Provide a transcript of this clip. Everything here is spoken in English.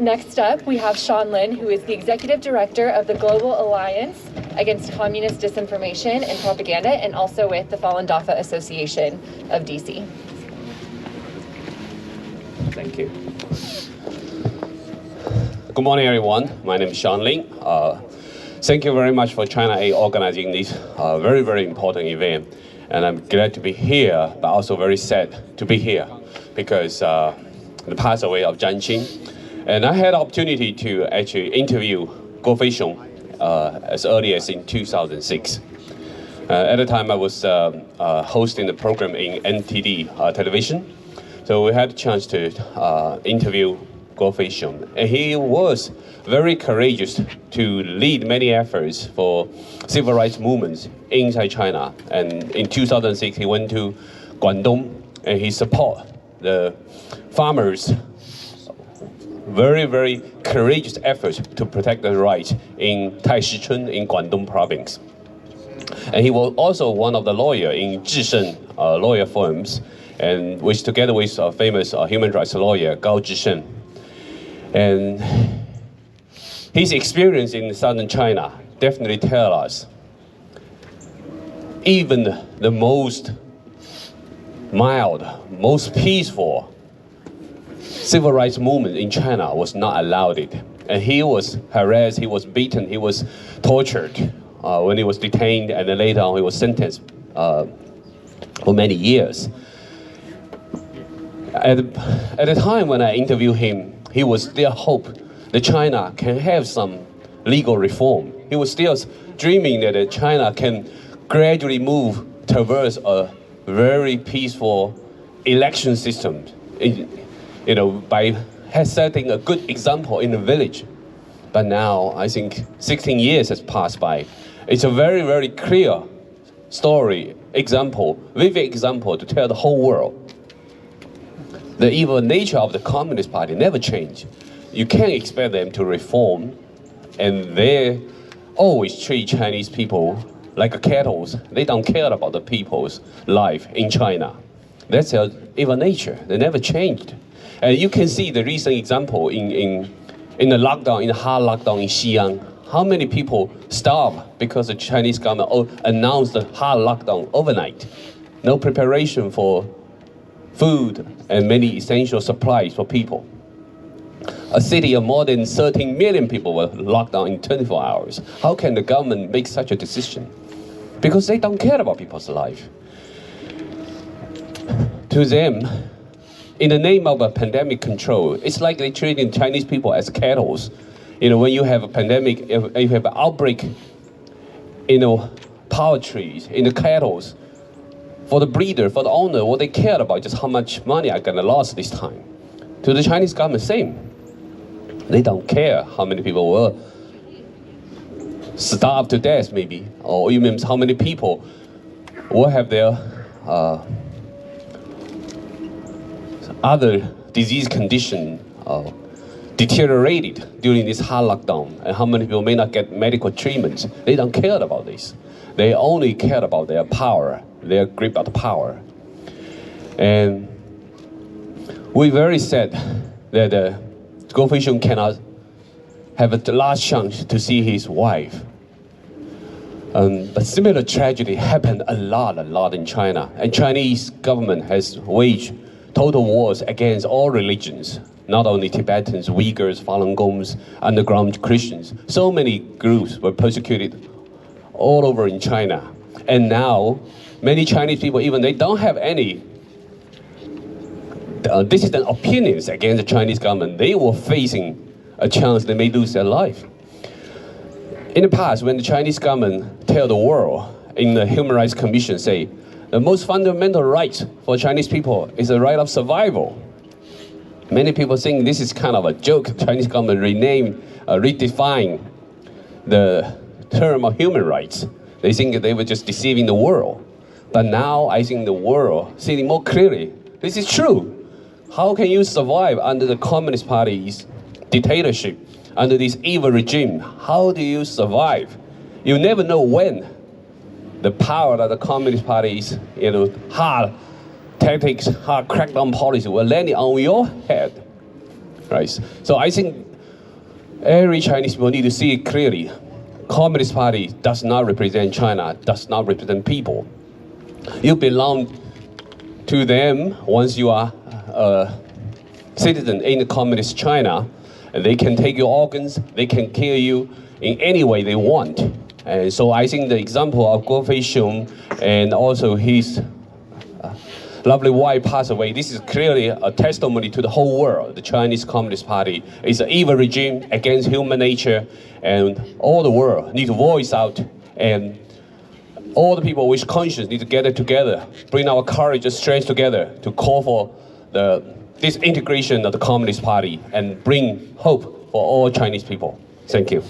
Next up, we have Sean Lin, who is the Executive Director of the Global Alliance Against Communist Disinformation and Propaganda, and also with the Falun Dafa Association of DC. Thank you. Good morning, everyone. My name is Sean Lin. Thank you very much for China A organizing this very, very important event. And I'm glad to be here, but also very sad to be here because the passed away of Zhang Qing. And I had the opportunity to actually interview Guo Feixiong as early as in 2006. At the time, I was hosting the program in NTD television. So we had a chance to interview Guo Feixiong. And he was very courageous to lead many efforts for civil rights movements inside China. And in 2006, he went to Guangdong and he supported the farmers' very, very courageous efforts to protect their rights in Taishichun in Guangdong province. And he was also one of the lawyers in Zhisheng lawyer firms, and which together with a famous human rights lawyer, Gao Zhisheng. And his experience in southern China definitely tell us even the most mild, most peaceful civil rights movement in China was not allowed it. And he was harassed, he was beaten, he was tortured when he was detained, and then later on he was sentenced for many years. At the time when I interviewed him, he was still hope that China can have some legal reform. He was still dreaming that China can gradually move towards a very peaceful election system, by setting a good example in the village. But now, I think 16 years has passed by. It's a very, very clear story, vivid example to tell the whole world. The evil nature of the Communist Party never changed. You can't expect them to reform, and they always treat Chinese people like cattle. They don't care about the people's life in China. That's their evil nature. They never changed. And you can see the recent example in the lockdown, in the hard lockdown in Xi'an. How many people starved because the Chinese government announced the hard lockdown overnight? No preparation for food and many essential supplies for people. A city of more than 13 million people were locked down in 24 hours. How can the government make such a decision? Because they don't care about people's life. To them, in the name of a pandemic control, it's like they treating Chinese people as cattle. When you have a pandemic, if you have an outbreak in poultry, in the cattle, for the breeder, for the owner, what they cared about just how much money I'm gonna lose this time. To the Chinese government, same. They don't care how many people will starve to death, maybe, or even how many people will have their other disease condition deteriorated during this hard lockdown, and how many people may not get medical treatments. They don't care about this. They only care about their power, their grip of the power. And we very sad that Guo Feixiong cannot have a last chance to see his wife. But similar tragedy happened a lot in China. And Chinese government has waged total wars against all religions, not only Tibetans, Uyghurs, Falun Gongs, underground Christians. So many groups were persecuted all over in China. And now, many Chinese people, even they don't have any dissident opinions against the Chinese government. They were facing a chance they may lose their life. In the past, when the Chinese government tell the world in the Human Rights Commission, say, the most fundamental right for Chinese people is the right of survival. Many people think this is kind of a joke. The Chinese government redefine the term of human rights. They think that they were just deceiving the world. But now I think the world seeing more clearly, this is true. How can you survive under the Communist Party's dictatorship, under this evil regime? How do you survive? You never know when the power of the Communist Party's hard tactics, hard crackdown policy will land on your head, right? So I think every Chinese people need to see it clearly. Communist Party does not represent China, does not represent people. You belong to them once you are a citizen in the communist China. And they can take your organs, they can kill you in any way they want. And so I think the example of Guo Feixiong and also his lovely wife passed away, this is clearly a testimony to the whole world. The Chinese Communist Party is an evil regime against human nature, and all the world need to voice out, and all the people with conscience need to get it together, bring our courage and strength together to call for the disintegration of the Communist Party and bring hope for all Chinese people. Thank you.